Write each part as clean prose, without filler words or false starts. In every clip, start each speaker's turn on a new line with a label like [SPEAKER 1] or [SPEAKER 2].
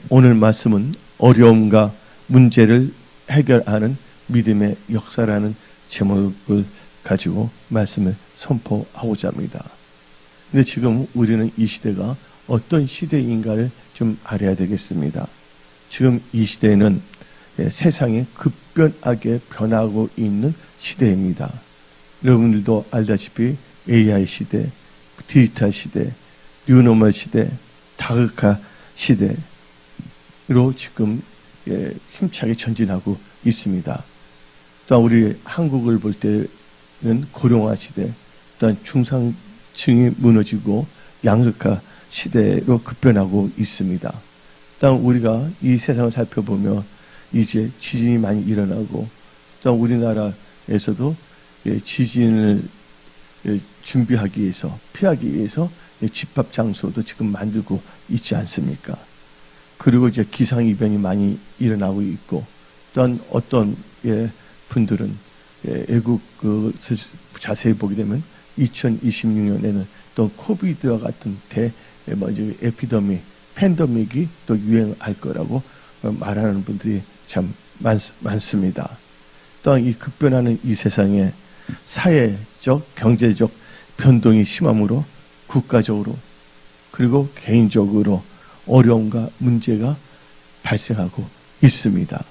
[SPEAKER 1] 오늘 말씀은 어려움과 문제를 해결하는 믿음의 역사라는 제목을 가지고 말씀을 선포하고자 합니다. 근데 지금 우리는 이 시대가 어떤 시대인가를 좀 알아야 되겠습니다. 지금 이 시대는 세상이 급변하게 변하고 있는 시대입니다. 여러분들도 알다시피 AI 시대, 디지털 시대, 뉴노멀 시대, 다극화 시대로 지금 힘차게 전진하고 있습니다. 또한 우리 한국을 볼 때는 고령화 시대, 또한 중산층이 무너지고 양극화 시대로 급변하고 있습니다. 또한 우리가 이 세상을 살펴보면 이제 지진이 많이 일어나고, 또한 우리나라에서도 지진을 준비하기 위해서, 피하기 위해서 집합 장소도 지금 만들고 있지 않습니까? 그리고 이제 기상이변이 많이 일어나고 있고, 또한 어떤 분들은 애국 자세히 보게 되면 2026년에는 또 코비드와 같은 팬데믹이 또 유행할 거라고 말하는 분들이 참 많습니다. 또한 이 급변하는 이 세상에 사회적, 경제적 변동이 심함으로 국가적으로 그리고 개인적으로 어려움과 문제가 발생하고 있습니다.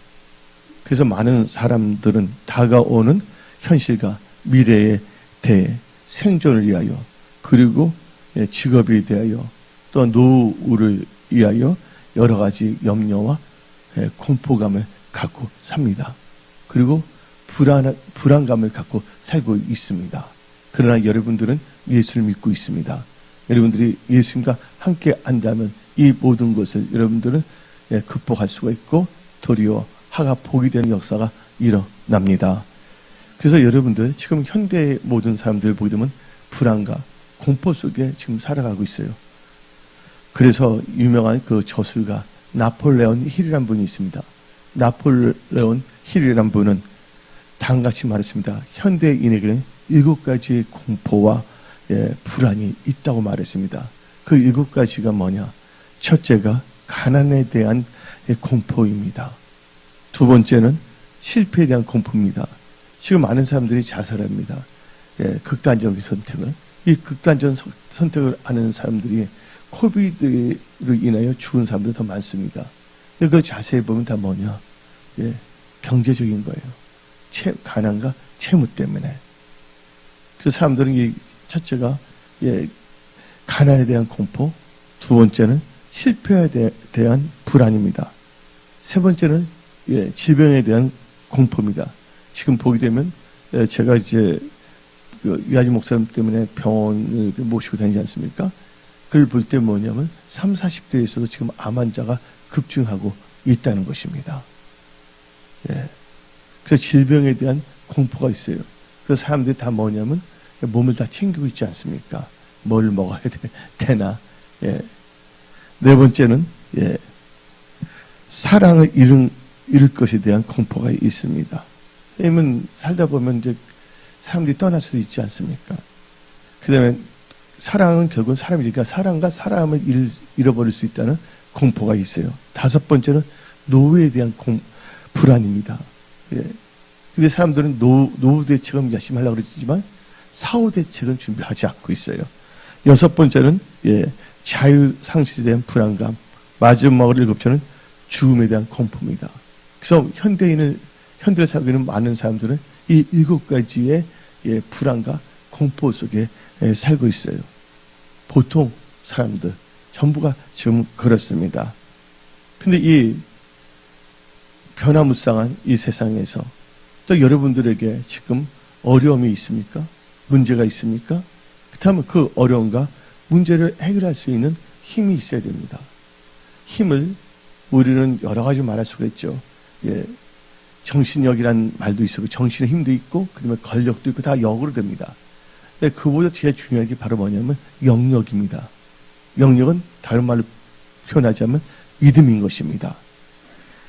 [SPEAKER 1] 그래서 많은 사람들은 다가오는 현실과 미래에 대해 생존을 위하여, 그리고 직업에 대하여, 또 노후를 위하여 여러 가지 염려와 공포감을 갖고 삽니다. 그리고 불안감을 갖고 살고 있습니다. 그러나 여러분들은 예수를 믿고 있습니다. 여러분들이 예수님과 함께 한다면 이 모든 것을 여러분들은 극복할 수가 있고 도리어 하가 복이 되는 역사가 일어납니다. 그래서 여러분들 지금 현대의 모든 사람들 보게 되면 불안과 공포 속에 지금 살아가고 있어요. 그래서 유명한 그 저술가 나폴레온 힐이라는 분이 있습니다. 나폴레온 힐이라는 분은 다음같이 말했습니다. 현대인에게는 7가지의 공포와 불안이 있다고 말했습니다. 그 7가지가 뭐냐? 첫째가 가난에 대한 공포입니다. 두 번째는 실패에 대한 공포입니다. 지금 많은 사람들이 자살합니다. 극단적인 선택을. 이 극단적 선택을 하는 사람들이 코비드로 인하여 죽은 사람들이 더 많습니다. 그걸 자세히 보면 다 뭐냐? 경제적인 거예요. 가난과 채무 때문에. 그래서 사람들은 이 첫째가 가난에 대한 공포, 두 번째는 실패에 대한 불안입니다. 세 번째는 질병에 대한 공포입니다. 지금 보게 되면 제가 이제 유아지 목사님 때문에 병원을 모시고 다니지 않습니까? 그걸 볼 때 뭐냐면 30, 40대에서도 지금 암 환자가 급증하고 있다는 것입니다. 그래서 질병에 대한 공포가 있어요. 그래서 사람들이 다 뭐냐면 몸을 다 챙기고 있지 않습니까? 뭘 먹어야 되나? 네 번째는 사랑을 잃을 것에 대한 공포가 있습니다. 왜냐면 살다 보면 이제 사람들이 떠날 수도 있지 않습니까? 그 다음에 사랑은 결국은 사람이니까 사랑과 사람을 잃어버릴 수 있다는 공포가 있어요. 다섯 번째는 노후에 대한 불안입니다. 근데 사람들은 노후 대책은 열심히 하려고 그러지만 사후 대책은 준비하지 않고 있어요. 여섯 번째는 자유 상실에 대한 불안감. 마지막으로 일곱째는 죽음에 대한 공포입니다. 그래서 현대를 살고 있는 많은 사람들은 이 7가지의 불안과 공포 속에 살고 있어요. 보통 사람들 전부가 지금 그렇습니다. 근데 이 변화무쌍한 이 세상에서 또 여러분들에게 지금 어려움이 있습니까? 문제가 있습니까? 그렇다면 그 어려움과 문제를 해결할 수 있는 힘이 있어야 됩니다. 힘을 우리는 여러 가지 말할 수가 있죠. 정신력이란 말도 있고 정신의 힘도 있고 그다음에 권력도 있고 다 역으로 됩니다. 근데 그보다 제일 중요한 게 바로 뭐냐면 영역입니다. 영역은 다른 말로 표현하자면 믿음인 것입니다.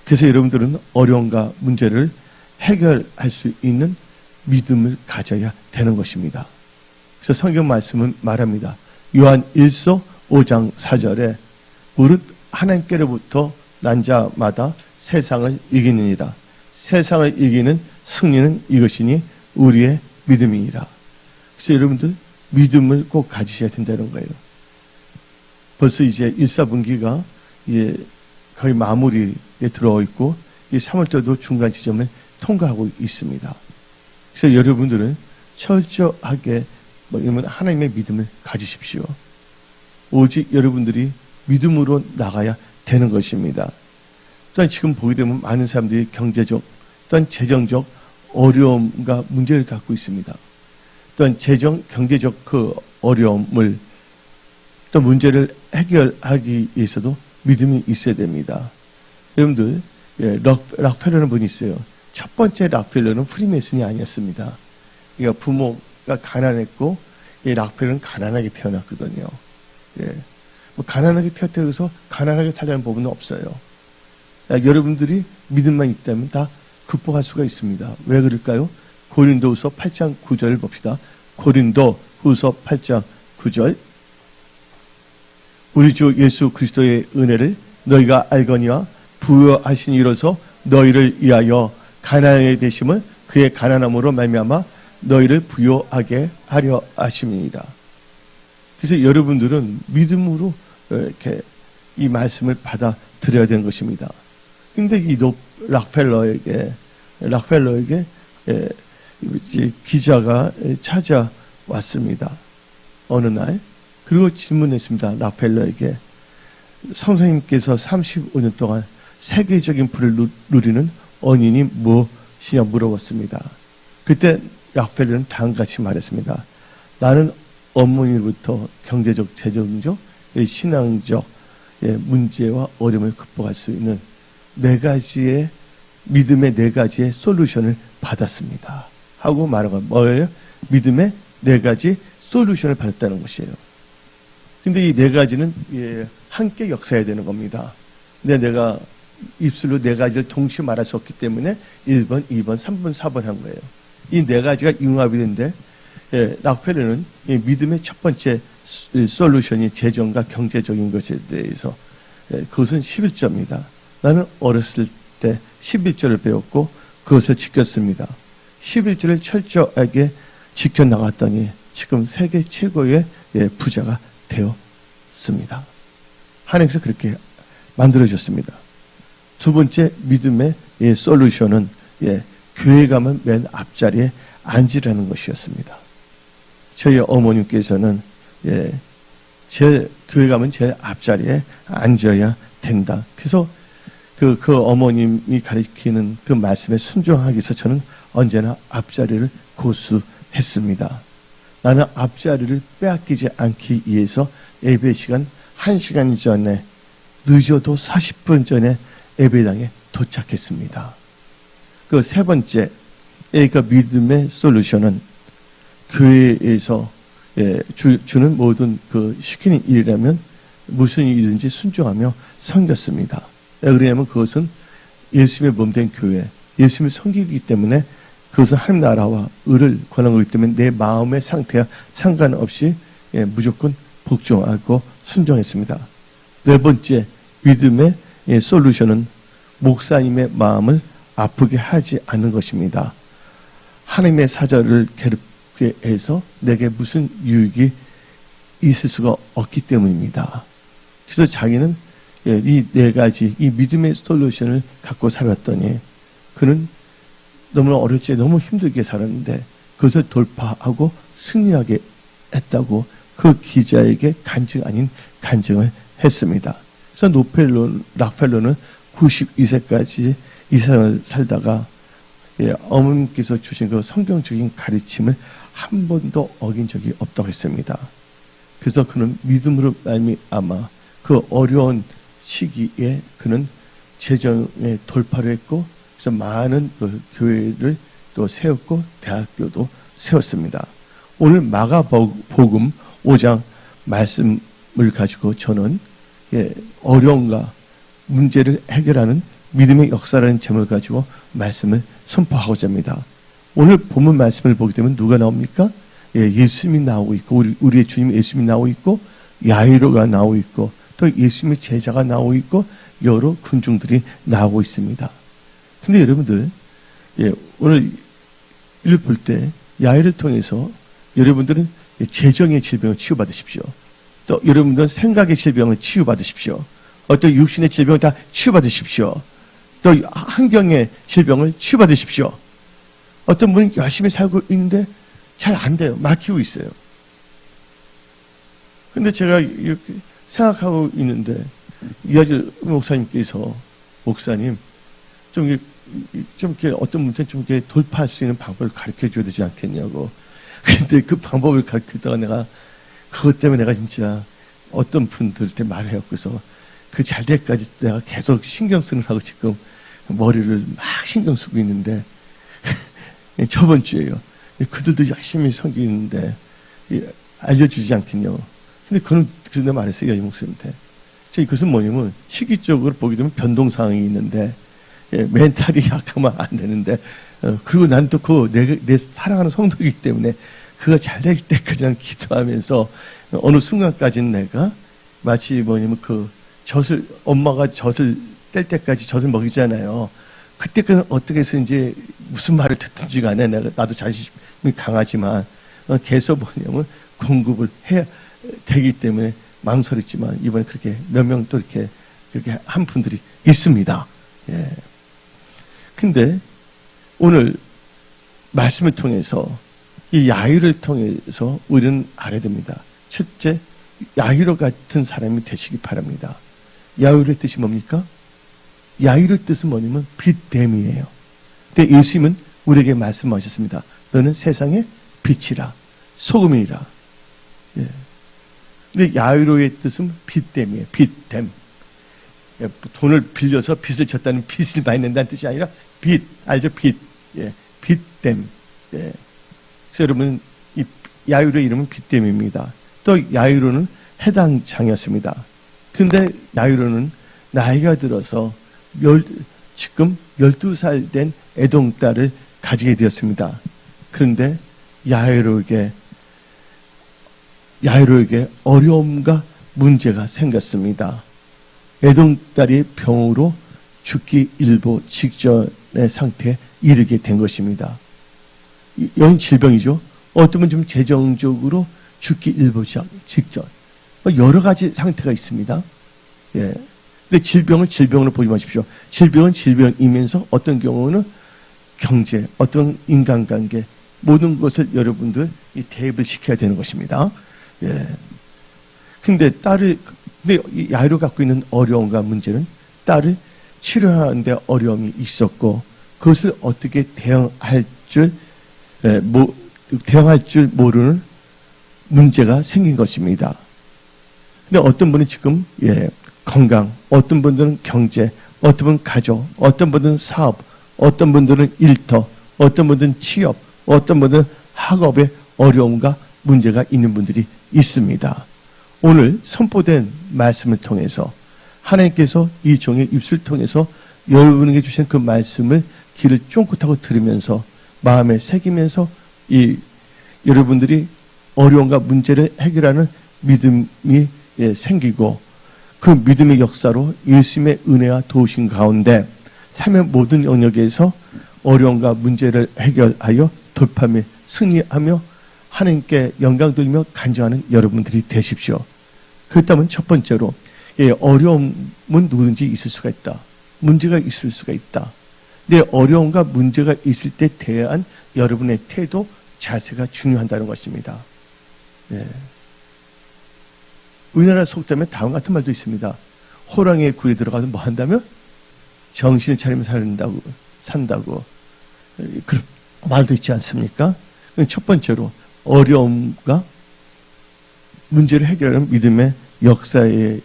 [SPEAKER 1] 그래서 여러분들은 어려움과 문제를 해결할 수 있는 믿음을 가져야 되는 것입니다. 그래서 성경 말씀은 말합니다. 요한 1서 5장 4절에 무릇 하나님께로부터 난 자마다 세상을 이기느니라. 세상을 이기는 승리는 이것이니 우리의 믿음이니라. 그래서 여러분들 믿음을 꼭 가지셔야 된다는 거예요. 벌써 이제 1사분기가 이제 거의 마무리에 들어와 있고 이 3월달도 중간 지점을 통과하고 있습니다. 그래서 여러분들은 철저하게 하나님의 믿음을 가지십시오. 오직 여러분들이 믿음으로 나가야 되는 것입니다. 또한 지금 보게 되면 많은 사람들이 경제적 또한 재정적 어려움과 문제를 갖고 있습니다. 또한 경제적 그 어려움을 또 문제를 해결하기 위해서도 믿음이 있어야 됩니다. 여러분들 락펠러라는 분이 있어요. 첫 번째 락펠러는 프리메이슨이 아니었습니다. 그러니까 부모가 가난했고 락펠러는 가난하게 태어났거든요. 가난하게 태어났다고 해서 가난하게 살려는 법은 없어요. 여러분들이 믿음만 있다면 다 극복할 수가 있습니다. 왜 그럴까요? 고린도후서 8장 9절을 봅시다. 고린도후서 8장 9절. 우리 주 예수 그리스도의 은혜를 너희가 알거니와 부여하신 이로서 너희를 위하여 가난하게 되심은 그의 가난함으로 말미암아 너희를 부여하게 하려 하심이니라. 그래서 여러분들은 믿음으로 이렇게 이 말씀을 받아들여야 되는 것입니다. 근데 이 락펠러에게 기자가 찾아왔습니다. 어느 날. 그리고 질문했습니다. 락펠러에게. 선생님께서 35년 동안 세계적인 부를 누리는 원인이 무엇이냐 물어봤습니다. 그때 락펠러는 다음같이 말했습니다. 나는 어머니로부터 경제적, 재정적, 신앙적 문제와 어려움을 극복할 수 있는 믿음의 4가지의 솔루션을 받았습니다. 하고 말한 건 뭐예요? 믿음의 4가지 솔루션을 받았다는 것이에요. 근데 이 4가지는 함께 역사해야 되는 겁니다. 근데 내가 입술로 4가지를 동시에 말할 수 없기 때문에 1번, 2번, 3번, 4번 한 거예요. 이 4가지가 융합이 되는데 락펠러는 믿음의 첫 번째 솔루션이 재정과 경제적인 것에 대해서 그것은 11조입니다. 나는 어렸을 때 11조를 배웠고 그것을 지켰습니다. 11조를 철저하게 지켜나갔더니 지금 세계 최고의 부자가 되었습니다. 하나님께서 그렇게 만들어줬습니다. 두 번째 믿음의 솔루션은 교회 가면 맨 앞자리에 앉으라는 것이었습니다. 저희 어머님께서는 교회 가면 제일 앞자리에 앉아야 된다. 그래서 그 어머님이 가리키는 그 말씀에 순종하기 위해서 저는 언제나 앞자리를 고수했습니다. 나는 앞자리를 빼앗기지 않기 위해서 예배 시간 1시간 전에 늦어도 40분 전에 예배당에 도착했습니다. 그 세 번째 그 믿음의 솔루션은 교회에서 주는 모든 그 시키는 일이라면 무슨 일이든지 순종하며 섬겼습니다. 왜냐하면 그것은 예수님의 몸된 교회, 예수님을 섬기기 때문에 그것은 하나님 나라와 의를 권한 거기 때문에 내 마음의 상태와 상관없이 무조건 복종하고 순종했습니다. 네 번째 믿음의 솔루션은 목사님의 마음을 아프게 하지 않는 것입니다. 하나님의 사자를 괴롭게 해서 내게 무슨 유익이 있을 수가 없기 때문입니다. 그래서 자기는 이 4가지, 이 믿음의 솔루션을 갖고 살았더니 그는 너무나 어릴 때 너무 힘들게 살았는데 그것을 돌파하고 승리하게 했다고 그 기자에게 간증 아닌 간증을 했습니다. 그래서 락펠러는 92세까지 이 세상을 살다가 어머님께서 주신 그 성경적인 가르침을 한 번도 어긴 적이 없다고 했습니다. 그래서 그는 믿음으로 말미암아 그 어려운 시기에 그는 재정에 돌파를 했고 그래서 많은 그 교회를 또 세웠고 대학교도 세웠습니다. 오늘 마가복음 5장 말씀을 가지고 저는 어려움과 문제를 해결하는 믿음의 역사라는 제목을 가지고 말씀을 선포하고자 합니다. 오늘 본문 말씀을 보게 되면 누가 나옵니까? 예수님이 나오고 있고 우리의 주님 예수님이 나오고 있고 야이로가 나오고 있고 또 예수님의 제자가 나오고 있고 여러 군중들이 나오고 있습니다. 근데 여러분들, 오늘 이를 볼 때 야훼를 통해서 여러분들은 재정의 질병을 치유받으십시오. 또 여러분들은 생각의 질병을 치유받으십시오. 어떤 육신의 질병을 다 치유받으십시오. 또 환경의 질병을 치유받으십시오. 어떤 분은 열심히 살고 있는데 잘 안 돼요. 막히고 있어요. 근데 제가 이렇게 생각하고 있는데 이아주 목사님께서 목사님 좀 이렇게 어떤 문제는 좀 이렇게 돌파할 수 있는 방법을 가르쳐 줘야 되지 않겠냐고. 근데 그 방법을 가르치다가 내가 그것 때문에 내가 진짜 어떤 분들한테 말을 해갖고서 그 잘 때까지 내가 계속 신경 쓰느라고 지금 머리를 막 신경 쓰고 있는데 저번 주에요. 그들도 열심히 섬기는데 알려주지 않겠냐고. 근데 그는 그런데 말했어요. 이 목사님한테. 그것은 뭐냐면 시기적으로 보게 되면 변동사항이 있는데 멘탈이 약하면 안 되는데 그리고 난 또 내 사랑하는 성도이기 때문에 그가 잘 될 때까지 난 기도하면서 어느 순간까지는 내가 마치 뭐냐면 엄마가 젖을 뗄 때까지 젖을 먹이잖아요. 그때까지 어떻게 해서 이제 무슨 말을 듣든지 간에 나도 자신이 강하지만 계속 뭐냐면 공급을 해야 되기 때문에 망설였지만 이번에 그렇게 몇 명 또 이렇게 한 분들이 있습니다. 근데 오늘 말씀을 통해서 이 야훼를 통해서 우리는 알아야 됩니다. 첫째, 야훼로 같은 사람이 되시기 바랍니다. 야훼의 뜻이 뭡니까? 야훼의 뜻은 뭐냐면 빛됨이에요. 근데 예수님은 우리에게 말씀하셨습니다. 너는 세상의 빛이라, 소금이라. 근데 야훼의 뜻은 빛됨이에요. 빛됨. 돈을 빌려서 빚을 졌다는 빚을 많이 낸다는 뜻이 아니라 빛, 알죠? 빛. 빛됨. 그래서 여러분, 이 야훼의 이름은 빛됨입니다. 또 야훼로는 해당장이었습니다. 근데 야훼로는 나이가 들어서 지금 12살 된 애동딸을 가지게 되었습니다. 그런데 야훼로에게 어려움과 문제가 생겼습니다. 애동딸이 병으로 죽기 일보 직전의 상태에 이르게 된 것입니다. 이건 질병이죠. 어떤 분은 좀 재정적으로 죽기 일보 직전. 여러 가지 상태가 있습니다. 근데 질병을 질병으로 보지 마십시오. 질병은 질병이면서 어떤 경우는 경제, 어떤 인간관계, 모든 것을 여러분들 대입을 시켜야 되는 것입니다. 근데 야훼로 갖고 있는 어려움과 문제는 딸을 치료하는데 어려움이 있었고, 그것을 어떻게 대응할 줄 모르는 문제가 생긴 것입니다. 근데 어떤 분은 지금, 건강, 어떤 분들은 경제, 어떤 분은 가족, 어떤 분들은 사업, 어떤 분들은 일터, 어떤 분들은 취업, 어떤 분들은 학업에 어려움과 문제가 있는 분들이 있습니다. 오늘 선포된 말씀을 통해서 하나님께서 이 종의 입술을 통해서 여러분에게 주신 그 말씀을 귀를 쫑긋하고 들으면서 마음에 새기면서 여러분들이 어려움과 문제를 해결하는 믿음이 생기고 그 믿음의 역사로 예수님의 은혜와 도우심 가운데 삶의 모든 영역에서 어려움과 문제를 해결하여 돌파하며 승리하며 하나님께 영광 돌리며 간증하는 여러분들이 되십시오. 그렇다면 첫 번째로 어려움은 누구든지 있을 수가 있다. 문제가 있을 수가 있다. 근데 어려움과 문제가 있을 때 대한 여러분의 태도, 자세가 중요하다는 것입니다. 우리나라 속담에 다음 같은 말도 있습니다. 호랑이의 굴에 들어가서 뭐 한다면? 정신을 차리면 산다고. 그런 말도 있지 않습니까? 첫 번째로 어려움과 문제를 해결하는 믿음의 역사에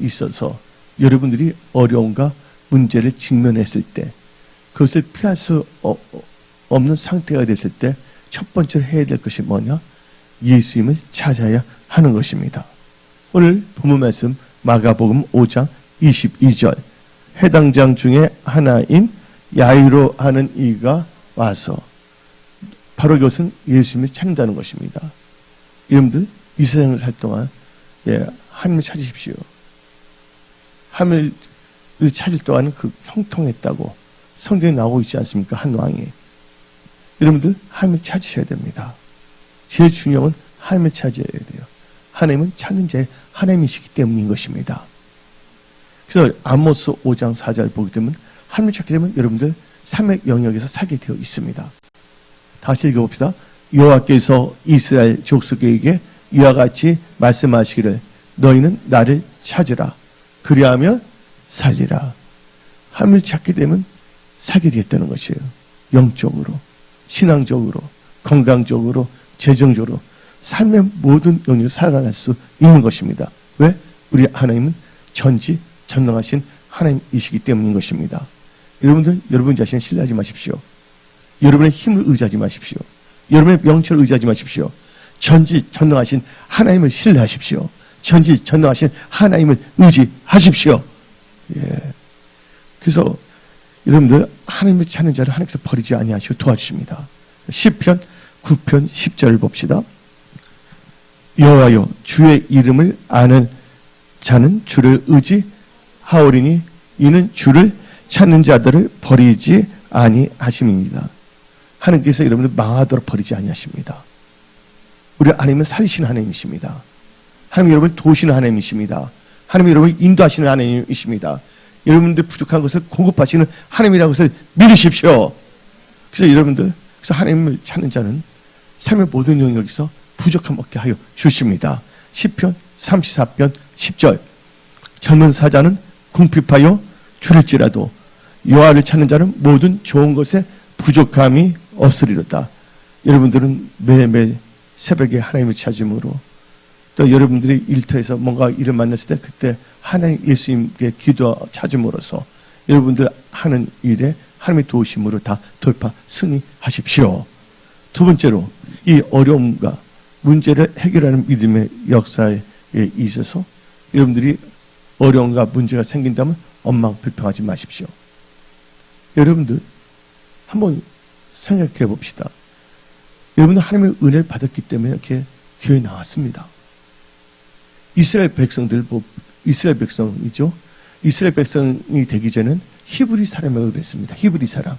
[SPEAKER 1] 있어서 여러분들이 어려움과 문제를 직면했을 때 그것을 피할 수 없는 상태가 됐을 때 첫 번째로 해야 될 것이 뭐냐? 예수님을 찾아야 하는 것입니다. 오늘 본문 말씀 마가복음 5장 22절 해당 장 중에 하나인 야이로 하는 이가 와서 바로 이것은 예수님을 찾는다는 것입니다. 여러분들 이 세상을 살 동안 하나님을 찾으십시오. 하나님을 찾을 동안 그 형통했다고 성경에 나오고 있지 않습니까? 한 왕이. 여러분들 하나님을 찾으셔야 됩니다. 제일 중요한 건 하나님을 찾아야 돼요. 하나님은 찾는 자의 하나님이시기 때문인 것입니다. 그래서 아모스 5장 4절 보게 되면 하나님을 찾게 되면 여러분들 삶의 영역에서 살게 되어 있습니다. 다시 읽어봅시다. 여호와께서 이스라엘 족속에게 이와 같이 말씀하시기를 너희는 나를 찾으라. 그리하면 살리라. 하나님을 찾게 되면 살게 되었다는 것이에요. 영적으로, 신앙적으로, 건강적으로, 재정적으로 삶의 모든 영역에서 살아갈 수 있는 것입니다. 왜? 우리 하나님은 전지전능하신 하나님이시기 때문인 것입니다. 여러분들 여러분 자신을 신뢰하지 마십시오. 여러분의 힘을 의지하지 마십시오. 여러분의 명철을 의지하지 마십시오. 전지전능하신 하나님을 신뢰하십시오. 전지전능하신 하나님을 의지하십시오. 예. 그래서 여러분들 하나님을 찾는 자를 하나님께서 버리지 아니하시고 도와주십니다. 시편 9편 10절 봅시다. 여호와여 주의 이름을 아는 자는 주를 의지하오리니 이는 주를 찾는 자들을 버리지 아니하심입니다. 하나님께서 여러분들 망하도록 버리지 아니하십니다. 우리 하나님은 살리시는 하나님이십니다. 하나님 여러분을 도우시는 하나님이십니다. 하나님 여러분을 인도하시는 하나님이십니다. 여러분들 부족한 것을 공급하시는 하나님이라는 것을 믿으십시오. 그래서 여러분들 그래서 하나님을 찾는 자는 삶의 모든 영역에서 부족함 없게 하여 주십니다. 시편 34편 10절 젊은 사자는 궁핍하여 줄일지라도 여호와를 찾는 자는 모든 좋은 것에 부족함이 없으리로다. 여러분들은 매일매일 새벽에 하나님을 찾음으로 또 여러분들이 일터에서 뭔가 일을 만났을 때 그때 하나님 예수님께 기도 찾음으로써 여러분들 하는 일에 하나님의 도우심으로 다 돌파 승리하십시오. 두 번째로 이 어려움과 문제를 해결하는 믿음의 역사에 있어서 여러분들이 어려움과 문제가 생긴다면 원망 불평하지 마십시오. 여러분들 한번 생각해 봅시다. 여러분들 하나님의 은혜를 받았기 때문에 이렇게 교회에 나왔습니다. 이스라엘 백성이죠. 이스라엘 백성이 되기 전에는 히브리 사람이라고 그랬습니다. 히브리 사람.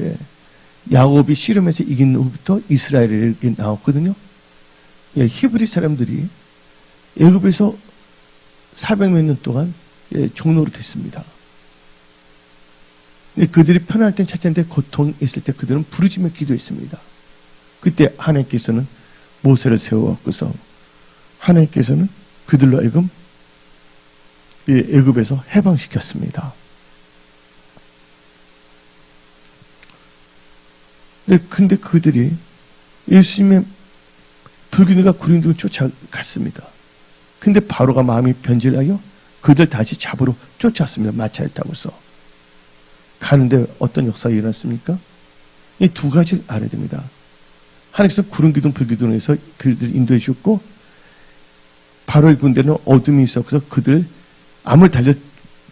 [SPEAKER 1] 예. 야곱이 씨름에서 이긴 후부터 이스라엘이 나왔거든요. 예, 히브리 사람들이 애굽에서 400몇 년 동안 종노릇 했습니다. 그들이 편할 땐 찾았는데 고통이 있을 때 그들은 부르짖며 기도했습니다. 그때 하나님께서는 모세를 세워갖고서 하나님께서는 그들로 하여금 애굽에서 해방시켰습니다. 근데 그들이 예수님의 불균들과 구린들을 쫓아갔습니다. 근데 바로가 마음이 변질하여 그들 다시 잡으러 쫓아왔습니다. 마차를 타고서. 가는데 어떤 역사가 일어났습니까? 이 두 가지를 알아야 됩니다. 하나님께서 구름 기둥 불 기둥을 해서 그들을 인도해 주셨고 바로의 군대는 어둠이 있어서 그들을 암을 달려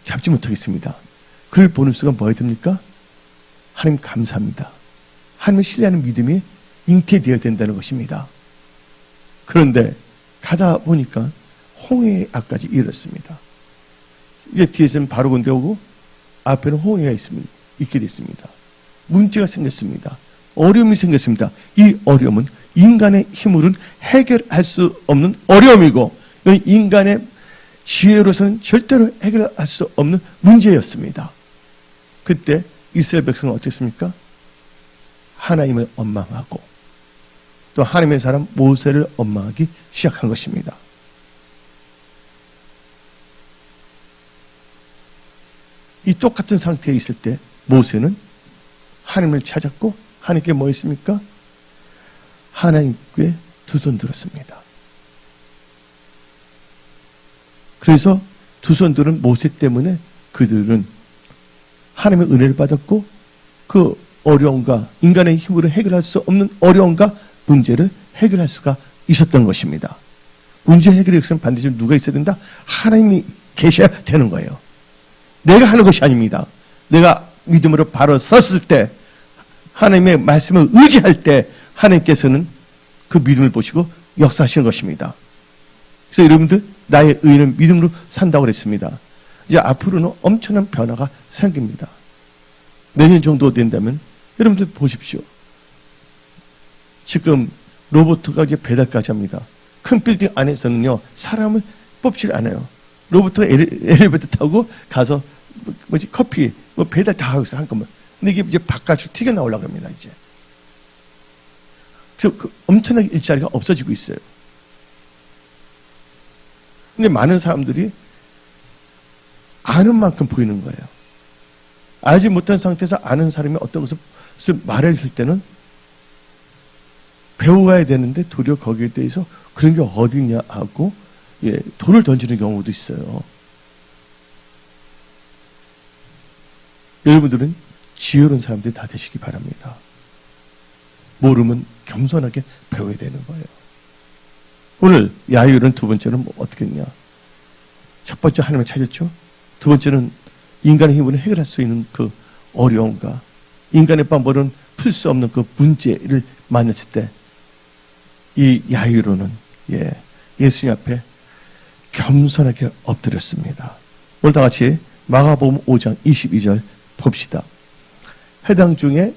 [SPEAKER 1] 잡지 못하겠습니다. 그를 보는 수가 뭐해야 됩니까? 하나님 감사합니다. 하나님을 신뢰하는 믿음이 잉태되어야 된다는 것입니다. 그런데 가다 보니까 홍해의 앞까지 이르렀습니다. 이제 뒤에서는 바로 군대 오고 앞에는 홍해가 있게 됐습니다. 문제가 생겼습니다. 어려움이 생겼습니다. 이 어려움은 인간의 힘으로는 해결할 수 없는 어려움이고 인간의 지혜로서는 절대로 해결할 수 없는 문제였습니다. 그때 이스라엘 백성은 어땠습니까? 하나님을 원망하고 또 하나님의 사람 모세를 원망하기 시작한 것입니다. 이 똑같은 상태에 있을 때 모세는 하나님을 찾았고 하나님께 뭐 했습니까? 하나님께 두 손 들었습니다. 그래서 두 손 들은 모세 때문에 그들은 하나님의 은혜를 받았고 그 어려움과 인간의 힘으로 해결할 수 없는 어려움과 문제를 해결할 수가 있었던 것입니다. 문제 해결의 역사는 반드시 누가 있어야 된다? 하나님이 계셔야 되는 거예요. 내가 하는 것이 아닙니다. 내가 믿음으로 바로 섰을 때 하나님의 말씀을 의지할 때 하나님께서는 그 믿음을 보시고 역사하시는 것입니다. 그래서 여러분들 나의 의는 믿음으로 산다고 그랬습니다. 이제 앞으로는 엄청난 변화가 생깁니다. 내년 정도 된다면 여러분들 보십시오. 지금 로봇가 이제 배달까지 합니다. 큰 빌딩 안에서는요 사람을 뽑질 않아요. 로봇가 엘리베이터 타고 가서 커피 배달 다 하고 있어 한꺼번에. 근데 이게 이제 바깥으로 튀겨 나오려고 합니다 이제. 그래서 엄청나게 일자리가 없어지고 있어요. 근데 많은 사람들이 아는 만큼 보이는 거예요. 알지 못한 상태에서 아는 사람이 어떤 것을 말해줄 때는 배워야 되는데 도리어 거기에 대해서 그런 게 어디냐 하고 돌을 던지는 경우도 있어요. 여러분들은 지혜로운 사람들이 다 되시기 바랍니다. 모르면 겸손하게 배워야 되는 거예요. 오늘 야유는 두 번째는 어떻게 했냐? 첫 번째 하나님을 찾았죠. 두 번째는 인간의 힘으로 해결할 수 있는 그 어려움과 인간의 방법은 풀 수 없는 그 문제를 만났을 때 이 야유로는 예수님 앞에 겸손하게 엎드렸습니다. 오늘 다 같이 마가복음 5장 22절 봅시다. 해당 중에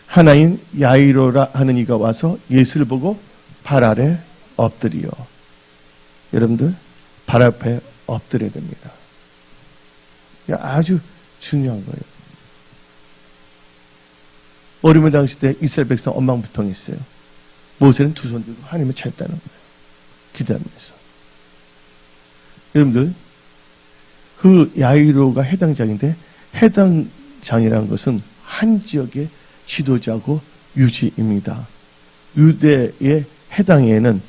[SPEAKER 1] 하나인 야이로라 하는 이가 와서 예수를 보고 발 아래 엎드리요. 여러분들 발 앞에 엎드려야 됩니다. 아주 중요한 거예요. 어려운 당시 때 이스라엘 백성 엉망부통했어요. 모세는 두 손 들고 하나님을 찾았다는 거예요. 기도하면서. 여러분들 그 야이로가 해당장인데 해당장이라는 것은 한 지역의 지도자고 유지입니다. 유대의 해당에는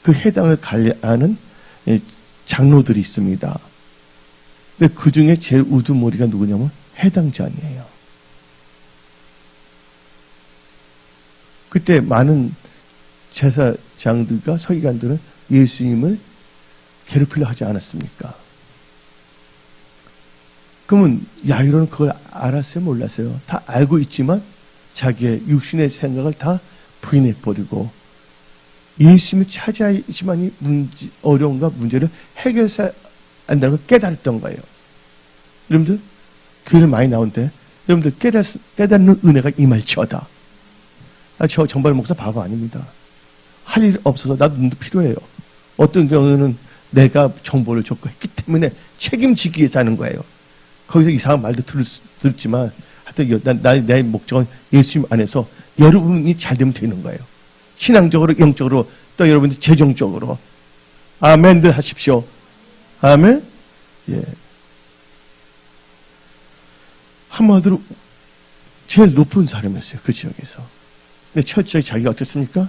[SPEAKER 1] 그 해당을 관리하는 장로들이 있습니다. 근데 그 중에 제일 우두머리가 누구냐면 해당장이에요. 그때 많은 제사장들과 서기관들은 예수님을 괴롭히려 하지 않았습니까? 그러면 야이로는 그걸 알았어요? 몰랐어요? 다 알고 있지만 자기의 육신의 생각을 다 부인해버리고 예수님을 찾아야지만이 어려움과 문제를 해결해야 한다는 걸 깨달았던 거예요. 여러분들 교회를 많이 나오는데 여러분들 깨닫는 은혜가 임할지어다. 저 정발 목사 바보 아닙니다. 할 일 없어서 나도 눈도 필요해요. 어떤 경우는 내가 정보를 줬고 했기 때문에 책임지기 위해서 하는 거예요. 거기서 이상한 말도 들었지만 하여튼 나의 목적은 예수님 안에서 여러분이 잘 되면 되는 거예요. 신앙적으로, 영적으로, 또 여러분들 재정적으로. 아멘들 하십시오. 아멘? 예. 한마디로 제일 높은 사람이었어요. 그 지역에서. 근데 철저히 자기가 어땠습니까?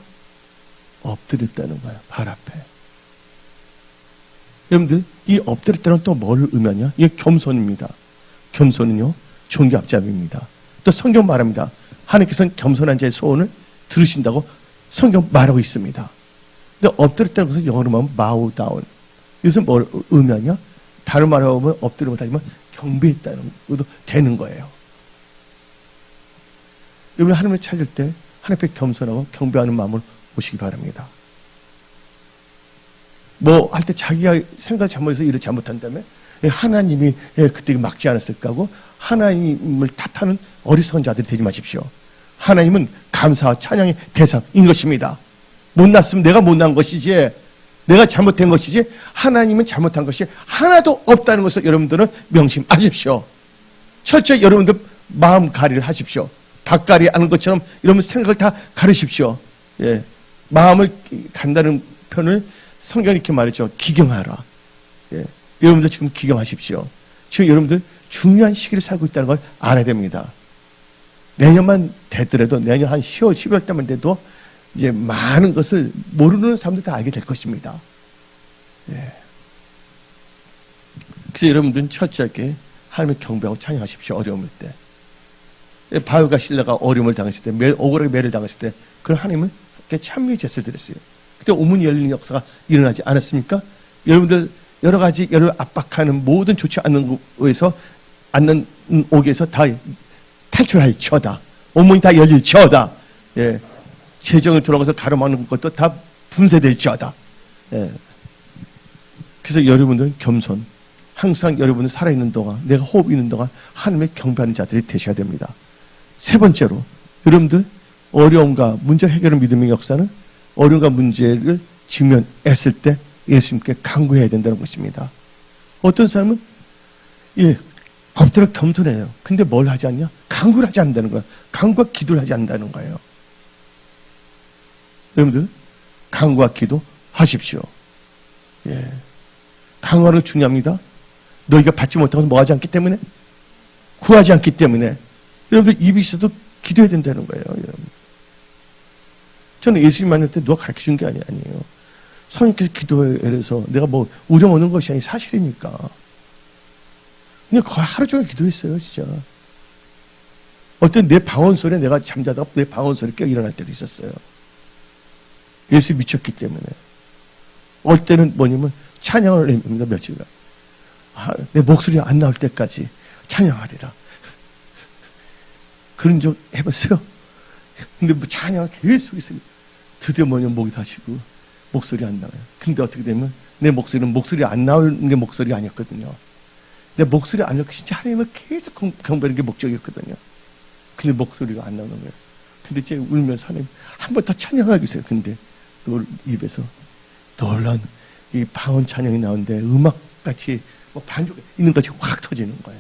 [SPEAKER 1] 엎드렸다는 거예요. 발 앞에. 여러분들 이 엎드렸다는 또 뭘 의미하냐? 이게 겸손입니다. 겸손은요 존귀 앞잡이입니다. 또 성경 말합니다. 하나님께서는 겸손한 자의 소원을 들으신다고 성경 말하고 있습니다. 근데 엎드렸다는 것은 영어로 말하면 bow down. 이것은 뭘 의미하냐? 다른 말로 하면 엎드려 못하지만 경배했다는 것도 되는 거예요. 여러분 하나님을 찾을 때 하나님 앞에 겸손하고 경배하는 마음을 오시기 바랍니다. 뭐 할 때 자기가 생각 잘못해서 일을 잘못한다면 하나님이 그때 막지 않았을까 하고 하나님을 탓하는 어리석은 자들이 되지 마십시오. 하나님은 감사와 찬양의 대상인 것입니다. 못났으면 내가 못난 것이지 내가 잘못된 것이지 하나님은 잘못한 것이 하나도 없다는 것을 여러분들은 명심하십시오. 철저히 여러분들 마음 가리를 하십시오. 밭가리 하는 것처럼 여러분 생각을 다 가르십시오. 예. 마음을 간다는 편을 성경이 이렇게 말했죠. 기경하라. 예. 여러분들 지금 기경하십시오. 지금 여러분들 중요한 시기를 살고 있다는 걸 알아야 됩니다. 내년만 되더라도 내년 한 10월, 12월 때만 돼도 이제 많은 것을 모르는 사람들 다 알게 될 것입니다. 예. 그래서 여러분들은 철저하게 하나님을 경배하고 찬양하십시오. 어려움일 때. 바울과 실라가 어려움을 당했을 때, 억울하게 매를 당했을 때, 그런 하나님은 찬미의 제스를 드렸어요. 그때 오문이 열리는 역사가 일어나지 않았습니까? 여러분들 여러 가지 여러분을 압박하는 모든 좋지 않는 곳에서 않는 옥에서 다 탈출할지어다. 오문이 다 열릴지어다. 예. 재정을 들어가서 가로막는 것도 다 분쇄될지어다. 예. 그래서 여러분들은 겸손, 항상 여러분은 살아있는 동안, 내가 호흡 있는 동안 하나님의 경배하는 자들이 되셔야 됩니다. 세 번째로, 여러분들 어려움과 문제 해결의 믿음의 역사는 어려움과 문제를 직면했을 때 예수님께 간구해야 된다는 것입니다. 어떤 사람은 엎드려 겸손해요. 근데 뭘 하지 않냐? 간구를 하지 않는다는 거예요. 간구와 기도를 하지 않는다는 거예요. 여러분들 간구와 기도 하십시오. 간구하는 거 중요합니다. 너희가 받지 못하고 뭐 하지 않기 때문에, 구하지 않기 때문에 여러분들 입이 있어도 기도해야 된다는 거예요. 여러분. 저는 예수님 만날 때 누가 가르쳐 준 게 아니에요. 성령께서 기도해서 내가 뭐 우려먹는 것이 아니 사실이니까. 그냥 거의 하루 종일 기도했어요, 진짜. 어떤 내 방언 소리에 내가 잠자다가 내 방언 소리에 깨어 일어날 때도 있었어요. 예수 미쳤기 때문에. 어떨 때는 뭐냐면 찬양을 합니다, 며칠간. 내 목소리가 안 나올 때까지 찬양하리라. 그런 적 해봤어요? 근데 뭐 찬양을 계속 있어요. 드디어 뭐냐면 목이 다시고 목소리 안 나와요. 근데 어떻게 되면 내 목소리는 목소리 안 나오는 게 목소리가 아니었거든요. 내 목소리 안 나오고 진짜 하나님을 계속 경배하는 게 목적이었거든요. 근데 목소리가 안 나오는 거예요. 근데 이제 울면서 하나님 한 번 더 찬양하고 있어요. 근데 입에서 놀란 이 방언 찬양이 나오는데 음악같이 뭐 반죽 있는 것이 확 터지는 거예요.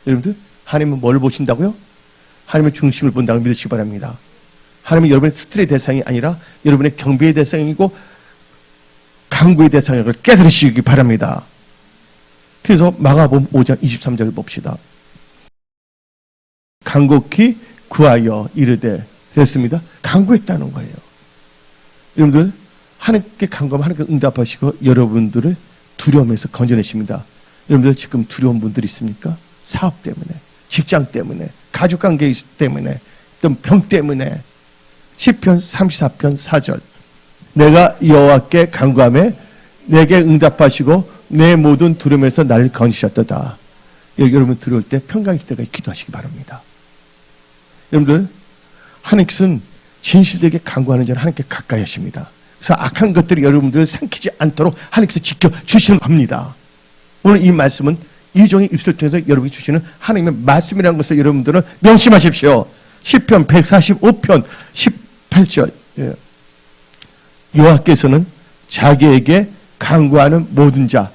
[SPEAKER 1] 여러분들 하나님은 뭘 보신다고요? 하나님의 중심을 본다고 믿으시기 바랍니다. 하나님은 여러분의 스트레스의 대상이 아니라 여러분의 경배의 대상이고 간구의 대상을 깨달으시기 바랍니다. 그래서 마가복음 5장 23절을 봅시다. 간곡히 구하여 이르되 됐습니다. 간구했다는 거예요. 여러분들 하나님께 간구하면 하나님께 응답하시고 여러분들을 두려움에서 건져내십니다. 여러분들 지금 두려운 분들 있습니까? 사업 때문에, 직장 때문에, 가족관계 때문에, 또 병 때문에. 시편 34편 4절 내가 여호와께 간구하며 내게 응답하시고 내 모든 두려움에서 나를 건지셨도다. 여러분 들어올 때 평강일 때까지 기도하시기 바랍니다. 여러분들 하나님께서는 진실되게 간구하는 자는 하나님께 가까이 하십니다. 그래서 악한 것들이 여러분들을 삼키지 않도록 하나님께서 지켜주시는 겁니다. 오늘 이 말씀은 이종의 입술을 통해서 여러분이 주시는 하나님의 말씀이라는 것을 여러분들은 명심하십시오. 시편 145편 18절 여호와께서는 자기에게 간구하는 모든 자.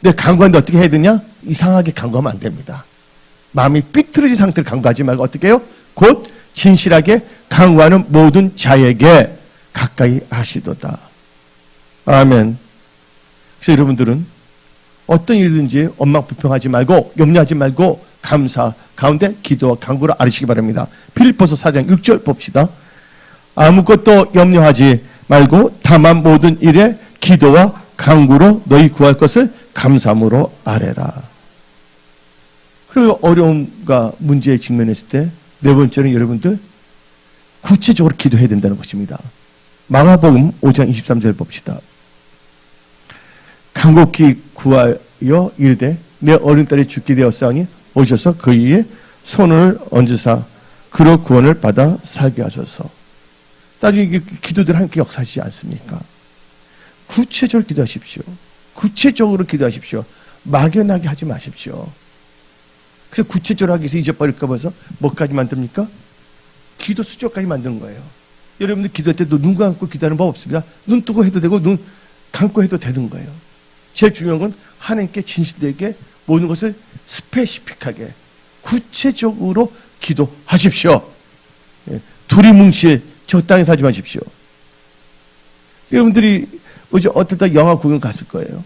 [SPEAKER 1] 근데 간구하는데 어떻게 해야 되냐? 이상하게 간구하면 안 됩니다. 마음이 삐뚤어진 상태로 간구하지 말고 어떻게 해요? 곧 진실하게 간구하는 모든 자에게 가까이 하시도다. 아멘. 그래서 여러분들은 어떤 일이든지 원망불평하지 말고 염려하지 말고 감사 가운데 기도와 간구를 아뢰시기 바랍니다. 빌립보서 4장 6절 봅시다. 아무것도 염려하지 말고 다만 모든 일에 기도와 간구로 너희 구할 것을 감사함으로 아뢰라. 그리고 어려움과 문제에 직면했을 때 네 번째는 여러분들 구체적으로 기도해야 된다는 것입니다. 마가복음 5장 23절 봅시다. 간곡히 구하여 이르되 내 어린 딸이 죽게 되었사오니 오셔서 그의 손을 얹으사 그로 구원을 받아 살게 하소서. 나중에 기도들 하나님께 역사하시지 않습니까? 구체적으로 기도하십시오. 구체적으로 기도하십시오. 막연하게 하지 마십시오. 그래서 구체적으로 하기 위해서 잊어버릴까 봐서 뭐까지 만듭니까? 기도 수조까지 만드는 거예요. 여러분들 기도할 때도 눈 감고 기도하는 법 없습니다. 눈 뜨고 해도 되고 눈 감고 해도 되는 거예요. 제일 중요한 건 하나님께 진실되게 모든 것을 스페시픽하게 구체적으로 기도하십시오. 두리뭉실 적당히 하지 마십시오. 여러분들이 어제 어떨 영화 구경 갔을 거예요.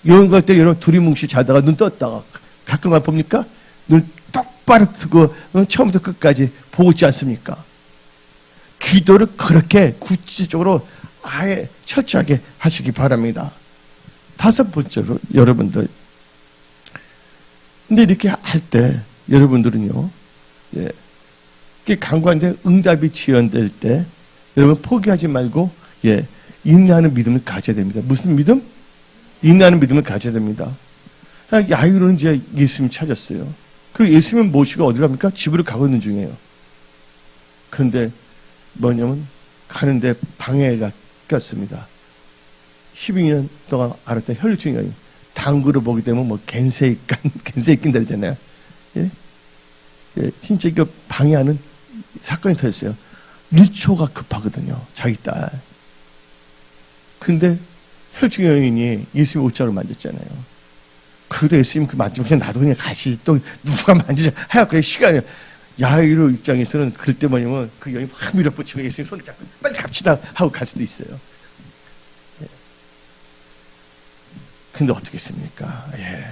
[SPEAKER 1] 여행 갈 때 여러분 두리뭉실 자다가 눈 떴다가 가끔만 봅니까? 눈 똑바로 뜨고 처음부터 끝까지 보고 있지 않습니까? 기도를 그렇게 구체적으로 아예 철저하게 하시기 바랍니다. 다섯 번째로 여러분들 근데 이렇게 할 때 여러분들은요 간구하는데 응답이 지연될 때 여러분 포기하지 말고 인내하는 믿음을 가져야 됩니다. 무슨 믿음? 인내하는 믿음을 가져야 됩니다. 야이로는 이제 예수님 찾았어요. 그리고 예수님 모시고 어디로 갑니까? 집으로 가고 있는 중이에요. 그런데 뭐냐면 가는데 방해가 꼈습니다. 12년 동안 알았던 혈류증 여인. 당구를 보게 되면 뭐 겐세이낀다 그러잖아요. 예? 예, 진짜 이거 방해하는 사건이 터졌어요. 밀초가 급하거든요. 자기 딸. 근데 혈류증 여인이 예수님 옷장을 만졌잖아요. 그러다 예수님 그 만지면 그냥 나도 그냥 가시 또 누가 만지자 하얗고 시간이 야이로 입장에서는 그럴 때 뭐냐면 그 여인 확 밀어붙이고 예수님 손을 잡고 빨리 갑시다 하고 갈 수도 있어요. 예. 근데 어떻겠습니까? 예.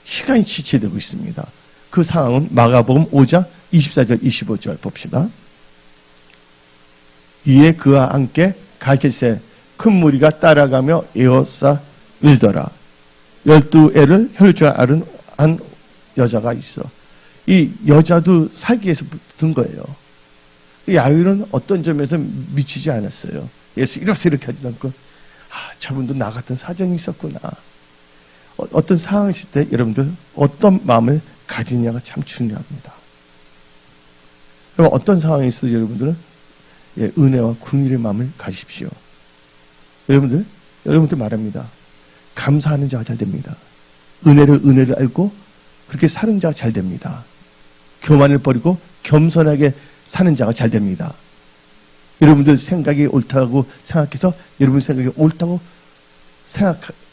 [SPEAKER 1] 시간이 지체되고 있습니다. 그 상황은 마가복음 5장 24절 25절 봅시다. 이에 그와 함께 갈길새 큰 무리가 따라가며 에워싸 밀더라. 12애를 혈류증을 앓은 한 여자가 있어. 이 여자도 사기에서 붙은 거예요. 야유는 어떤 점에서 미치지 않았어요. 예수 이렇게 하지도 않고 저분도 나 같은 사정이 있었구나. 어떤 상황이 있을 때 여러분들 어떤 마음을 가지냐가 참 중요합니다. 그럼 어떤 상황이 있어도 여러분들은 은혜와 긍휼의 마음을 가지십시오. 여러분들 말합니다. 감사하는 자가 잘 됩니다. 은혜를 알고 그렇게 사는 자가 잘 됩니다. 교만을 버리고 겸손하게 사는 자가 잘 됩니다. 여러분들 생각이 옳다고 생각해서 여러분 생각이 옳다고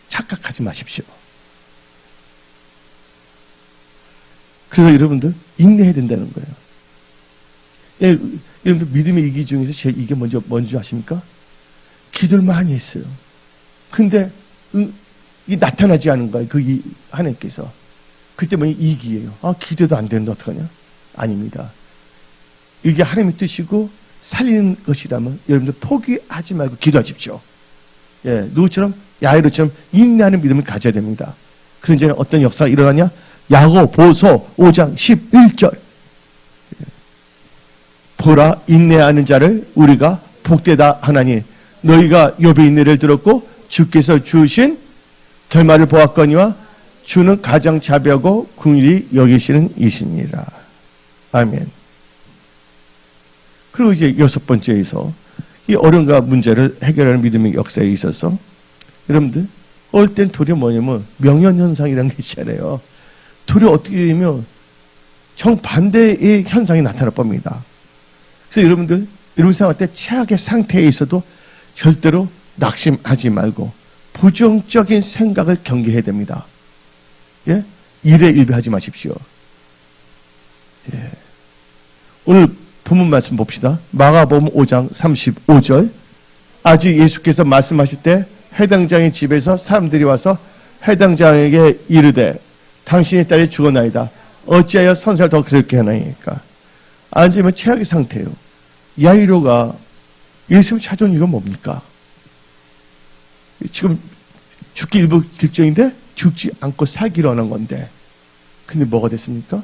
[SPEAKER 1] 착각하지 마십시오. 그래서 여러분들 인내해야 된다는 거예요. 여러분들 믿음의 이기 중에서 제일 이게 뭔지 아십니까? 기도를 많이 했어요. 근데 이게 나타나지 않은 거예요. 하나님께서. 그때 뭐냐? 이기예요. 기도도 안 되는데 어떡하냐? 아닙니다. 이게 하나님의 뜻이고 살리는 것이라면 여러분들 포기하지 말고 기도하십시오. 예, 누구처럼? 야이로처럼 인내하는 믿음을 가져야 됩니다. 그런 전에 어떤 역사가 일어나냐? 야고보서 5장 11절. 보라, 인내하는 자를 우리가 복되다 하나니 너희가 욥의 인내를 들었고 주께서 주신 결말을 보았거니와 주는 가장 자비하고 긍휼히 여기시는 이시니라. 아멘. 그리고 이제 6번째에서 이 어려움과 문제를 해결하는 믿음의 역사에 있어서 여러분들 어릴 땐 도리어 뭐냐면 명현현상이라는 게 있잖아요. 도리어 어떻게 되면 정반대의 현상이 나타날 겁니다. 그래서 여러분 생활 때 최악의 상태에 있어도 절대로 낙심하지 말고 부정적인 생각을 경계해야 됩니다. 예? 일에 일비하지 마십시오. 예. 오늘 본문 말씀 봅시다. 마가복음 5장 35절. 아직 예수께서 말씀하실 때 회당장의 집에서 사람들이 와서 회당장에게 이르되 당신의 딸이 죽었나이다. 어찌하여 선사를 더 그렇게 하나이까? 앉으면 최악의 상태예요. 야이로가 예수를 찾아온 이유가 뭡니까? 지금 죽기 일부 직전인데 죽지 않고 살기로 하는 건데 근데 뭐가 됐습니까?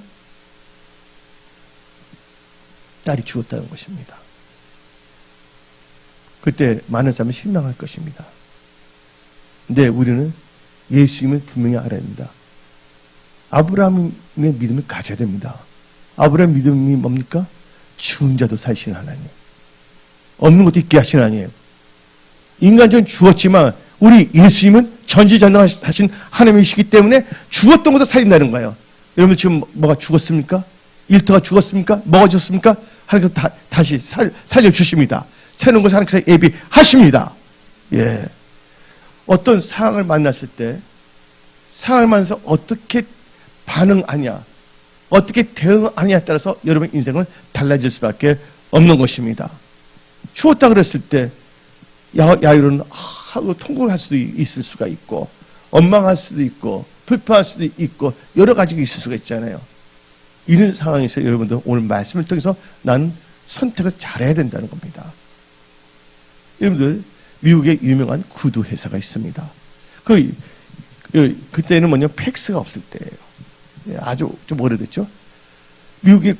[SPEAKER 1] 딸이 죽었다는 것입니다. 그때 많은 사람이 실망할 것입니다. 근데 우리는 예수님을 분명히 알아야 된다. 아브라함의 믿음을 가져야 됩니다. 아브라함 믿음이 뭡니까? 죽은 자도 살리시는 하나님. 없는 것도 있게 하시는 하나님. 인간적으로 죽었지만 우리 예수님은 전지전능하신 하나님이시기 때문에 죽었던 것도 살린다는 거예요. 여러분 지금 뭐가 죽었습니까? 일터가 죽었습니까? 뭐가 죽었습니까? 하나님께서 다시 살려주십니다. 새로운 것을 하나님께서 예비하십니다. 예. 어떤 상황을 만났을 때 상황을 만나서 어떻게 반응하냐 어떻게 대응하냐에 따라서 여러분의 인생은 달라질 수밖에 없는 것입니다. 추웠다 그랬을 때 야유로는 하고 통곡할 수도 있을 수가 있고 원망할 수도 있고 불평할 수도 있고 여러 가지가 있을 수가 있잖아요. 이런 상황에서 여러분들 오늘 말씀을 통해서 나는 선택을 잘해야 된다는 겁니다. 여러분들 미국에 유명한 구두 회사가 있습니다. 그때는 뭐냐 팩스가 없을 때예요. 아주 좀 오래됐죠. 미국의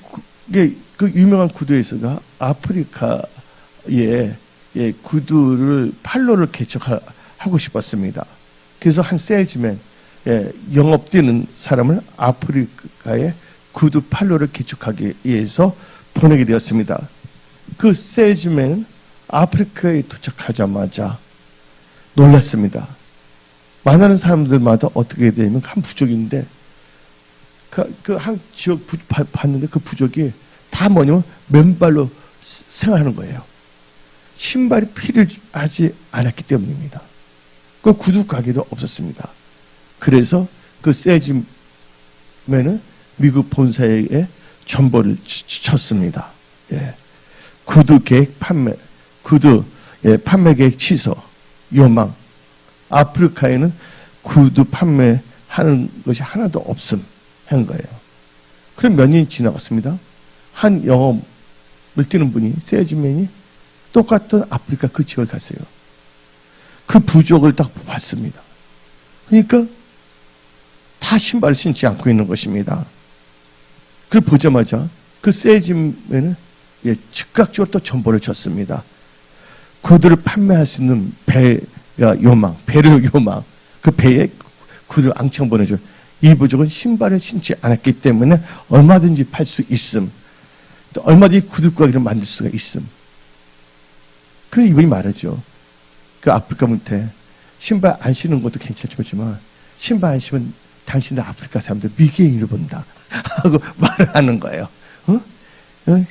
[SPEAKER 1] 그 유명한 구두 회사가 아프리카에 구두를 판로를 개척하고 싶었습니다. 그래서 한 세일즈맨 영업 뛰는 사람을 아프리카에 구두 판로를 개척하기 위해서 보내게 되었습니다. 그 세일즈맨은 아프리카에 도착하자마자 놀랐습니다. 만나는 사람들마다 어떻게 되면 한 부족인데 그 한 지역 봤는데 그 부족이 다 뭐냐면 맨발로 생활하는 거예요. 신발이 필요하지 않았기 때문입니다. 그 구두 가게도 없었습니다. 그래서 그 세짐맨은 미국 본사에 전보를 쳤습니다. 예. 구두 계획 판매, 판매 계획 취소, 요망. 아프리카에는 구두 판매하는 것이 하나도 없음 한 거예요. 그럼 몇 년이 지나갔습니다. 한 영업을 뛰는 분이, 세즈맨이 똑같은 아프리카 그 지역을 갔어요. 그 부족을 딱 봤습니다. 그러니까 다 신발을 신지 않고 있는 것입니다. 그걸 보자마자 그 세즈맨은 즉각적으로 또 전보를 쳤습니다. 구두를 판매할 수 있는 배가 요망, 배를 요망, 그 배에 구두를 앙청 보내줘. 이 부족은 신발을 신지 않았기 때문에 얼마든지 팔 수 있음. 또 얼마든지 구두가게를 만들 수가 있음. 그래서 이분이 말하죠. 그 아프리카 분한테 신발 안 신는 것도 괜찮지만 신발 안 신으면 당신들 아프리카 사람들 미개인을 본다 하고 말을 하는 거예요.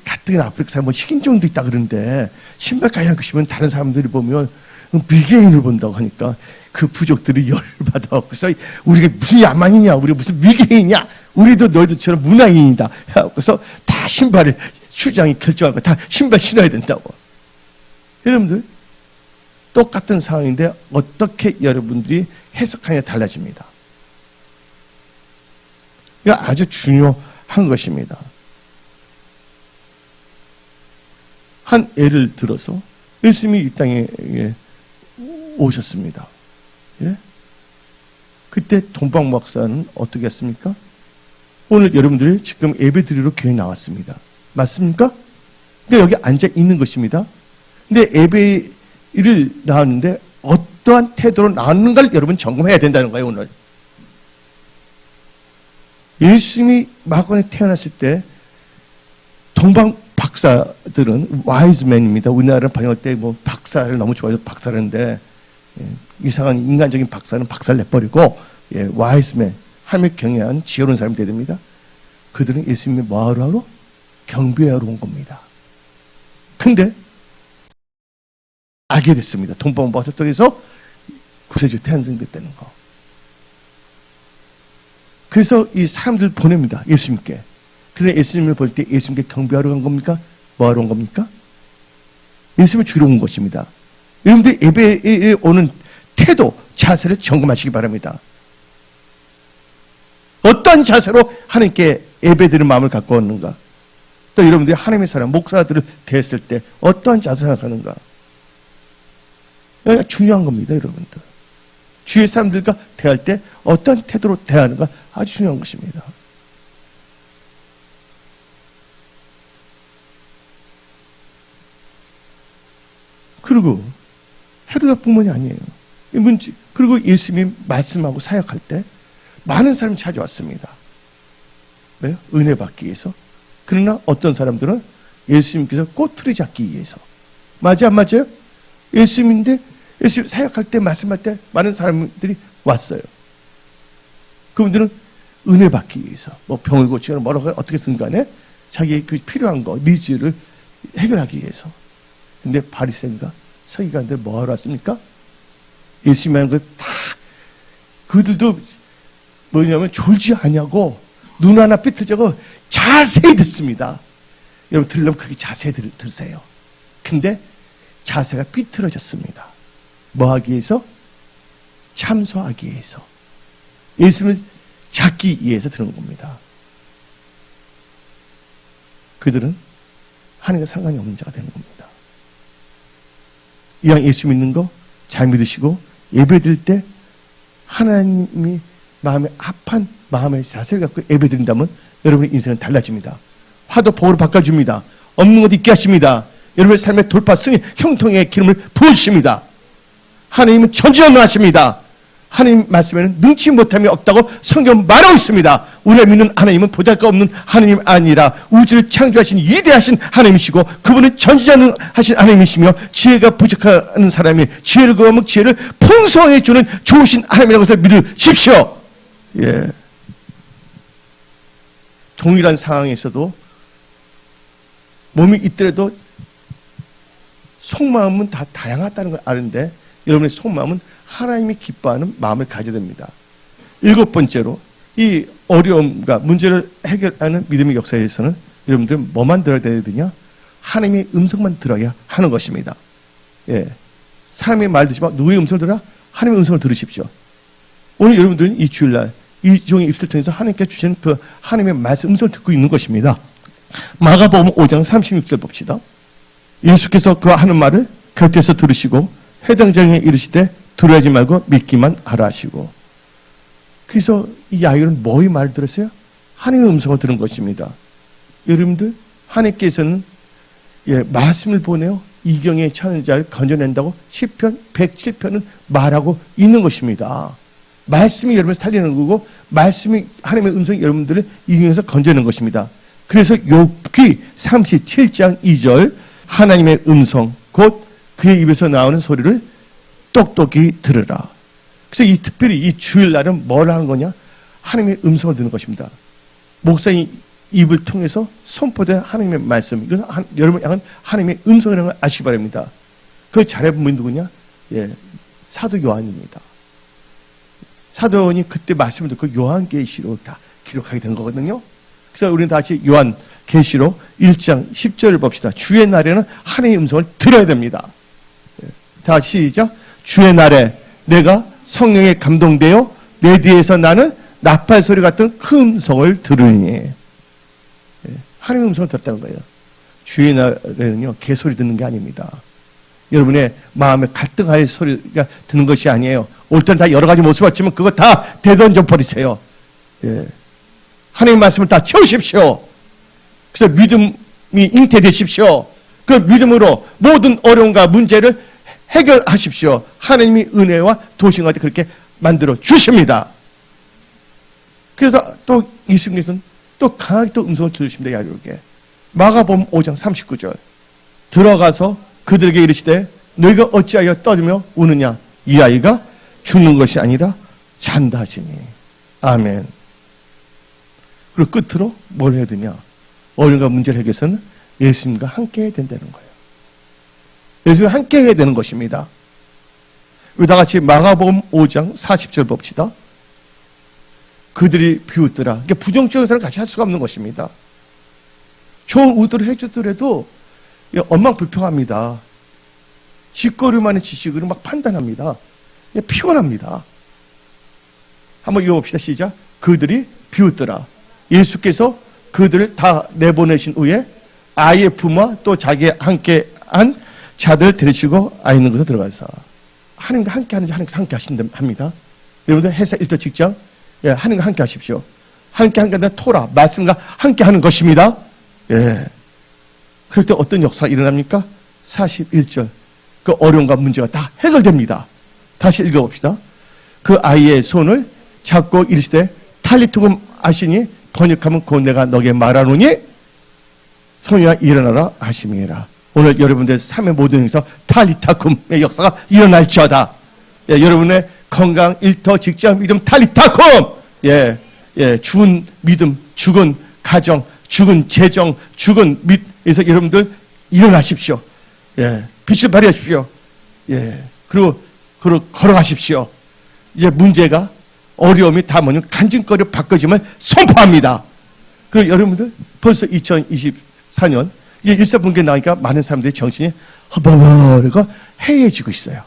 [SPEAKER 1] 가뜩이나 아프리카 사람 뭐 식인종도 있다 그러는데 신발 가야 신으면 다른 사람들이 보면 미개인을 본다고 하니까 그 부족들이 열을 받아갖고서 우리가 무슨 야만이냐, 우리가 무슨 미개인이냐, 우리도 너희들처럼 문화인이다 해갖고서 다 신발을 수장이 결정하고 다 신발 신어야 된다고. 여러분들 똑같은 상황인데 어떻게 여러분들이 해석하느냐 달라집니다. 이거 아주 중요한 것입니다. 한 예를 들어서 예수님이 이 땅에 오셨습니다. 예? 그때 동방 목사는 어떻게 했습니까? 오늘 여러분들이 지금 예배드리러 교회에 나왔습니다. 맞습니까? 그러니까 여기 앉아 있는 것입니다. 근데 예배를 나왔는데 어떠한 태도로 나왔는가를 여러분 점검해야 된다는 거예요, 오늘. 예수님이 마가에 태어났을 때 동방 박사들은 와이즈맨입니다. 우리나라는 번역할 때 뭐 박사를 너무 좋아해서 박사라는데 이상한 인간적인 박사는 박사를 내버리고 와이즈맨, 하나님을 경외하는 지혜로운 사람이 돼야 됩니다. 그들은 예수님이 뭐하러 하러? 경배하러 온 겁니다. 근데 알게 됐습니다. 동방 박사 쪽에서 구세주 탄생됐다는 거. 그래서 이 사람들 보냅니다. 예수님께. 그래서 예수님을 볼 때 예수님께 경배하러 간 겁니까? 뭐하러 온 겁니까? 예수님을 주러 온 것입니다. 여러분들 예배에 오는 태도, 자세를 점검하시기 바랍니다. 어떤 자세로 하나님께 예배드리는 마음을 갖고 왔는가? 또 여러분들이 하나님의 사람, 목사들을 대했을 때 어떠한 자세를 생각하는가? 여기가 중요한 겁니다, 여러분들. 주위의 사람들과 대할 때 어떤 태도로 대하는가 아주 중요한 것입니다. 그리고 헤로드뿐만이 아니에요. 그리고 예수님이 말씀하고 사역할 때 많은 사람이 찾아왔습니다. 왜요? 은혜 받기 위해서. 그러나 어떤 사람들은 예수님께서 꼬투리 잡기 위해서. 맞아, 안 맞아요? 예수님인데 예수님 사역할 때 말씀할 때 많은 사람들이 왔어요. 그분들은 은혜 받기 위해서 뭐 병을 고치거나 뭐라고 어떻게 쓴 간에 자기의 그 필요한 거 니즈를 해결하기 위해서. 근데 바리새인과 서기관들 뭐하러 왔습니까? 예수님이 하는 거 다 그들도 뭐냐면 졸지 않냐고 눈 하나 삐뚤자고 자세히 듣습니다. 여러분 들으려면 그렇게 자세히 들으세요. 근데 자세가 삐뚤어졌습니다. 뭐 하기 위해서? 참소하기 위해서. 예수님을 잡기 위해서 들은 겁니다. 그들은 하나님과 상관이 없는 자가 되는 겁니다. 이왕 예수 믿는 거 잘 믿으시고 예배 드릴 때 하나님이 마음에 합한 마음의 자세를 갖고 예배 드린다면 여러분의 인생은 달라집니다. 화도 복으로 바꿔줍니다. 없는 것 있게 하십니다. 여러분의 삶의 돌파 승리 형통의 기름을 부으십니다. 하나님은 전지전능하십니다. 하나님 말씀에는 능치 못함이 없다고 성경 말하고 있습니다. 우리가 믿는 하나님은 보잘것없는 하나님 아니라 우주를 창조하신 위대하신 하나님이시고 그분은 전지전능하신 하나님이시며 지혜가 부족한 사람이 지혜를 구하면 지혜를 풍성하게 주는 좋으신 하나님이라는 것을 믿으십시오. 예. 동일한 상황에서도 몸이 있더라도 속마음은 다 다양하다는 걸 아는데 여러분의 속마음은 하나님이 기뻐하는 마음을 가져야 됩니다. 7번째로 이 어려움과 문제를 해결하는 믿음의 역사에서는 여러분들은 뭐만 들어야 되느냐? 하나님의 음성만 들어야 하는 것입니다. 예. 사람의 말 듣지 마. 누구의 음성을 들어라? 하나님의 음성을 들으십시오. 오늘 여러분들은 이 주일날 이 종의 입술을 통해서 하나님께 주신 그 하나님의 말씀 음성을 듣고 있는 것입니다. 마가복음 5장 36절 봅시다. 예수께서 그 하는 말을 곁에서 들으시고 회당장에 이르시되 두려워하지 말고 믿기만 하라 하시고. 그래서 이 야իր은 뭐의 말을 들었어요? 하나님의 음성을 들은 것입니다. 여러분들 하나님께서는 말씀을 보내어 이경에 처한 자를 건져낸다고 시편 107편은 말하고 있는 것입니다. 말씀이 여러분을 살리는 거고 말씀이 하나님의 음성이 여러분들을 이경에서 건져내는 것입니다. 그래서 욥기 37장 2절 하나님의 음성 곧 그의 입에서 나오는 소리를 똑똑히 들으라. 그래서 이 특별히 이 주일날은 뭘 하는 거냐? 하나님의 음성을 듣는 것입니다. 목사의 입을 통해서 선포된 하나님의 말씀. 이것은 여러분 향한 하나님의 음성이라는 걸 아시기 바랍니다. 그걸 잘해본 분이 누구냐? 예, 사도 요한입니다. 사도 요한이 그때 말씀을 듣고 요한계시록 다 기록하게 된 거거든요. 그래서 우리는 다시 요한계시록 1장 10절을 봅시다. 주의 날에는 하나님의 음성을 들어야 됩니다. 다시 시작. 주의 날에 내가 성령에 감동되어 내 뒤에서 나는 나팔 소리 같은 큰 음성을 들으니. 하나님의 음성을 들었다는 거예요. 주의 날에는요, 개소리 듣는 게 아닙니다. 여러분의 마음에 갈등할 소리가 듣는 것이 아니에요. 올 때는 다 여러 가지 모습을 봤지만 그거 다 대던져 버리세요. 예. 하나님의 말씀을 다 채우십시오. 그래서 믿음이 잉태되십시오. 그 믿음으로 모든 어려움과 문제를 해결하십시오. 하나님이 은혜와 도심과 그렇게 만들어 주십니다. 그래서 또 예수님께서는 또 강하게 또 음성을 들으십니다. 야유르게. 마가복음 5장 39절 들어가서 그들에게 이르시되 너희가 어찌하여 떠들며 우느냐? 이 아이가 죽는 것이 아니라 잔다 하시니. 아멘. 그리고 끝으로 뭘 해야 되냐? 어려움과 문제를 해결해서는 예수님과 함께 해야 된다는 거예요. 예수님과 함께 해야 되는 것입니다. 우리 다 같이 마가복음 5장 40절 봅시다. 그들이 비웃더라. 그러니까 부정적인 사람 같이 할 수가 없는 것입니다. 좋은 의도를 해주더라도 엉망불평합니다. 짓거리만의 지식으로 막 판단합니다. 피곤합니다. 한번 읽어봅시다. 시작. 그들이 비웃더라. 예수께서 그들을 다 내보내신 후에 아이의 부모와 또 자기와 함께한 자들 데리시고 아 있는 곳에 들어가서 하나님과 함께하는지 하나님과 함께 하신답니다. 여러분들 회사 일터 직장 하나님과 함께 하십시오. 함께 하는 토라 말씀과 함께 하는 것입니다. 예. 그럴 때 어떤 역사가 일어납니까? 41절 그 어려움과 문제가 다 해결됩니다. 다시 읽어봅시다. 그 아이의 손을 잡고 이르시되 탈리투금 아시니 번역하면 곧 내가 너게 말하노니 소녀야 일어나라 하심이라. 오늘 여러분들 삶의 모든 행사 탈리타쿰의 역사가 일어날지어다. 예, 여러분의 건강, 일터, 직장, 믿음 탈리타쿰. 예, 예, 죽은 믿음, 죽은 가정, 죽은 재정, 죽은 믿에서 여러분들 일어나십시오. 예, 빛을 발휘하십시오. 예, 그리고 걸어가십시오. 이제 문제가 어려움이 다 뭐냐 간증거리로 바꿔짐을 선포합니다. 그리고 여러분들 벌써 2024년 이제 일사분기에 나니까 많은 사람들이 정신이 허버버리고 해이해지고 있어요.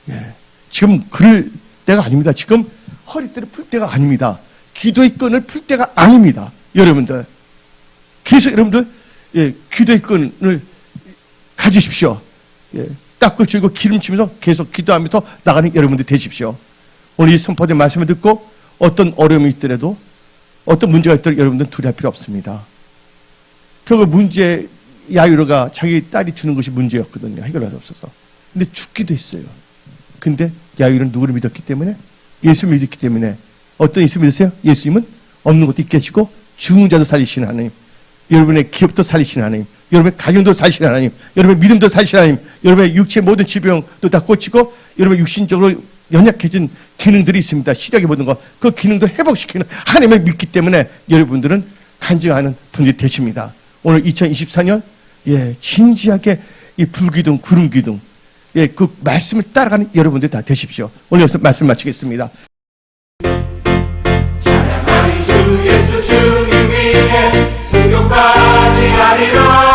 [SPEAKER 1] 예, 지금 그럴 때가 아닙니다. 지금 허리띠를 풀 때가 아닙니다. 기도의 끈을 풀 때가 아닙니다. 여러분들 계속 여러분들 기도의 끈을 가지십시오. 예, 닦고 줄고 기름치면서 계속 기도하면서 나가는 여러분들 되십시오. 오늘 이 선포된 말씀을 듣고 어떤 어려움이 있더라도 어떤 문제가 있더라도 여러분들은 두려워할 필요 없습니다. 결국 문제 야유로가 자기 딸이 주는 것이 문제였거든요. 해결할 수 없어서. 근데 죽기도 했어요. 근데 야이로는 누구를 믿었기 때문에? 예수 믿었기 때문에. 어떤 예수 믿으세요? 예수님은 없는 것도 있게 해주고 죽은 자도 살리시는 하나님, 여러분의 기업도 살리시는 하나님, 여러분의 가정도 살리시는 하나님, 여러분의 믿음도 살리시는 하나님, 여러분의 육체의 모든 질병도 다 고치고 여러분의 육신적으로 연약해진 기능들이 있습니다. 시력의 모든 것, 그 기능도 회복시키는 하나님을 믿기 때문에 여러분들은 간증하는 분들이 되십니다. 오늘 2024년 진지하게 이 불기둥, 구름기둥, 그 말씀을 따라가는 여러분들이 다 되십시오. 오늘 여기서 말씀 마치겠습니다.
[SPEAKER 2] 찬양하리 주 예수 주님 위에 순교까지 하리라.